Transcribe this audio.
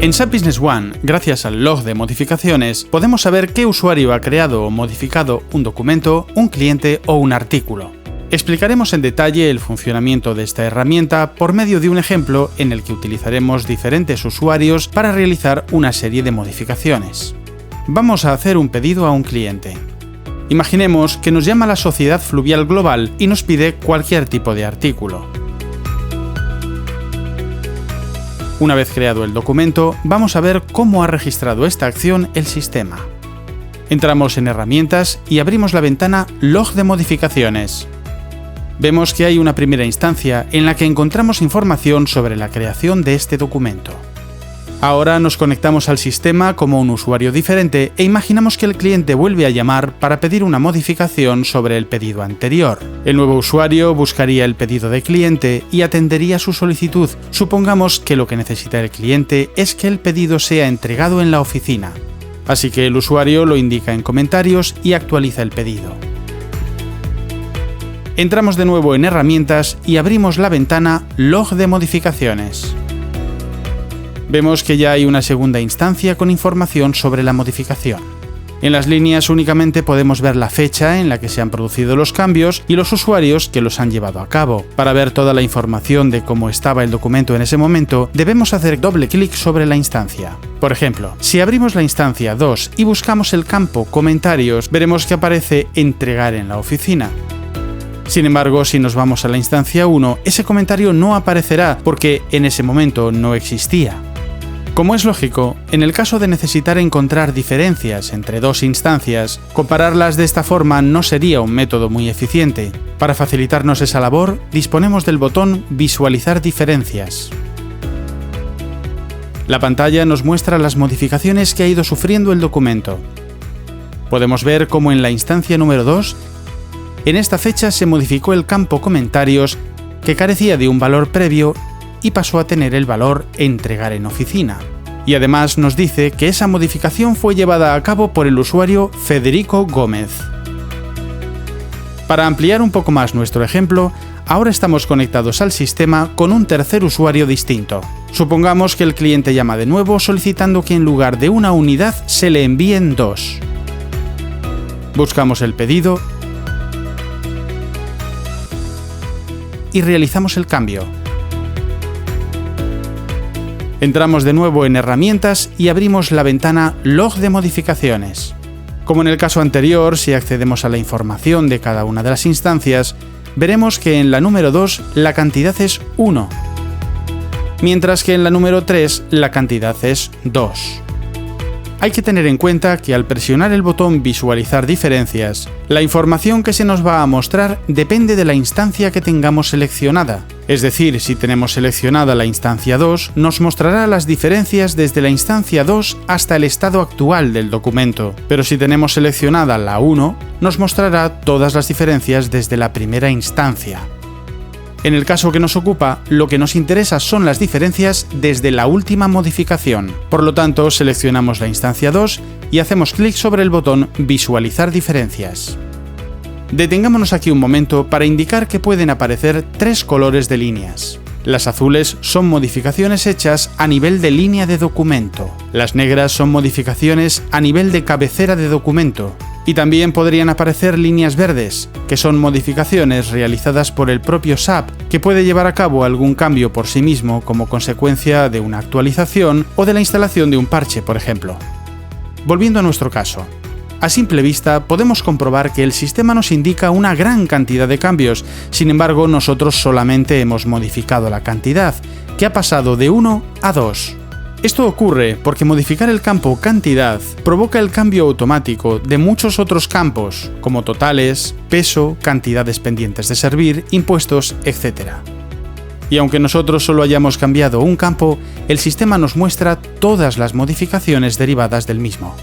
En SAP Business One, gracias al log de modificaciones, podemos saber qué usuario ha creado o modificado un documento, un cliente o un artículo. Explicaremos en detalle el funcionamiento de esta herramienta por medio de un ejemplo en el que utilizaremos diferentes usuarios para realizar una serie de modificaciones. Vamos a hacer un pedido a un cliente. Imaginemos que nos llama la Sociedad Fluvial Global y nos pide cualquier tipo de artículo. Una vez creado el documento, vamos a ver cómo ha registrado esta acción el sistema. Entramos en Herramientas y abrimos la ventana Log de modificaciones. Vemos que hay una primera instancia en la que encontramos información sobre la creación de este documento. Ahora nos conectamos al sistema como un usuario diferente e imaginamos que el cliente vuelve a llamar para pedir una modificación sobre el pedido anterior. El nuevo usuario buscaría el pedido de cliente y atendería su solicitud. Supongamos que lo que necesita el cliente es que el pedido sea entregado en la oficina. Así que el usuario lo indica en comentarios y actualiza el pedido. Entramos de nuevo en Herramientas y abrimos la ventana Log de modificaciones. Vemos que ya hay una segunda instancia con información sobre la modificación. En las líneas únicamente podemos ver la fecha en la que se han producido los cambios y los usuarios que los han llevado a cabo. Para ver toda la información de cómo estaba el documento en ese momento, debemos hacer doble clic sobre la instancia. Por ejemplo, si abrimos la instancia 2 y buscamos el campo Comentarios, veremos que aparece Entregar en la oficina. Sin embargo, si nos vamos a la instancia 1, ese comentario no aparecerá porque en ese momento no existía. Como es lógico, en el caso de necesitar encontrar diferencias entre dos instancias, compararlas de esta forma no sería un método muy eficiente. Para facilitarnos esa labor, disponemos del botón Visualizar diferencias. La pantalla nos muestra las modificaciones que ha ido sufriendo el documento. Podemos ver cómo en la instancia número 2, en esta fecha se modificó el campo Comentarios, que carecía de un valor previo y pasó a tener el valor Entregar en oficina. Y además nos dice que esa modificación fue llevada a cabo por el usuario Federico Gómez. Para ampliar un poco más nuestro ejemplo, ahora estamos conectados al sistema con un tercer usuario distinto. Supongamos que el cliente llama de nuevo solicitando que en lugar de una unidad se le envíen 2. Buscamos el pedido y realizamos el cambio. Entramos de nuevo en Herramientas y abrimos la ventana Log de modificaciones. Como en el caso anterior, si accedemos a la información de cada una de las instancias, veremos que en la número 2 la cantidad es 1, mientras que en la número 3 la cantidad es 2. Hay que tener en cuenta que al presionar el botón Visualizar diferencias, la información que se nos va a mostrar depende de la instancia que tengamos seleccionada. Es decir, si tenemos seleccionada la instancia 2, nos mostrará las diferencias desde la instancia 2 hasta el estado actual del documento, pero si tenemos seleccionada la 1, nos mostrará todas las diferencias desde la primera instancia. En el caso que nos ocupa, lo que nos interesa son las diferencias desde la última modificación. Por lo tanto, seleccionamos la instancia 2 y hacemos clic sobre el botón Visualizar diferencias. Detengámonos aquí un momento para indicar que pueden aparecer 3 colores de líneas. Las azules son modificaciones hechas a nivel de línea de documento. Las negras son modificaciones a nivel de cabecera de documento. Y también podrían aparecer líneas verdes, que son modificaciones realizadas por el propio SAP, que puede llevar a cabo algún cambio por sí mismo como consecuencia de una actualización o de la instalación de un parche, por ejemplo. Volviendo a nuestro caso. A simple vista podemos comprobar que el sistema nos indica una gran cantidad de cambios, sin embargo nosotros solamente hemos modificado la cantidad, que ha pasado de 1 a 2. Esto ocurre porque modificar el campo cantidad provoca el cambio automático de muchos otros campos, como totales, peso, cantidades pendientes de servir, impuestos, etc. Y aunque nosotros solo hayamos cambiado un campo, el sistema nos muestra todas las modificaciones derivadas del mismo.